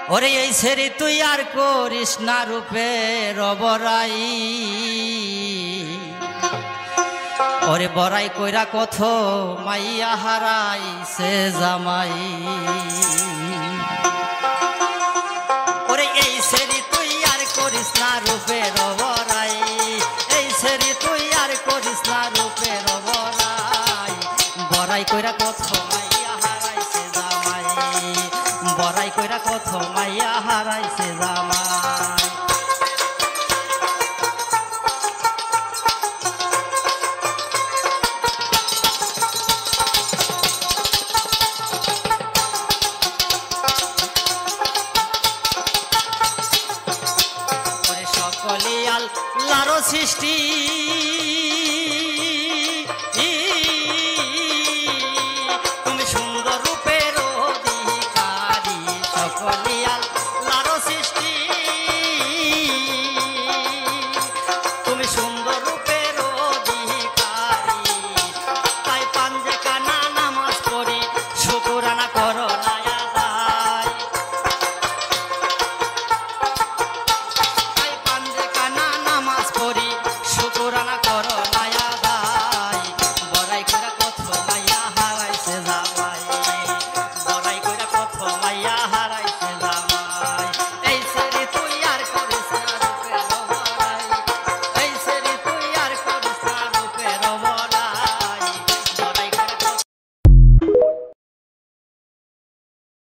ওরে এই সেরি তুই আর করিস না রূপে রবরাই ওরে বড়াই কইরা কত মাইয়া হারাই সে জামাই ওরে এই সেরি তুই আর করিস না রূপে রবরাই এই সেরি তুই আর করিস না রূপে রবরাই বড়াই কইরা কত মাইয়া হারাই সে জামাই বড়াই কইরা কত মাইয়া হারাই সে জামাই লারো সৃষ্টি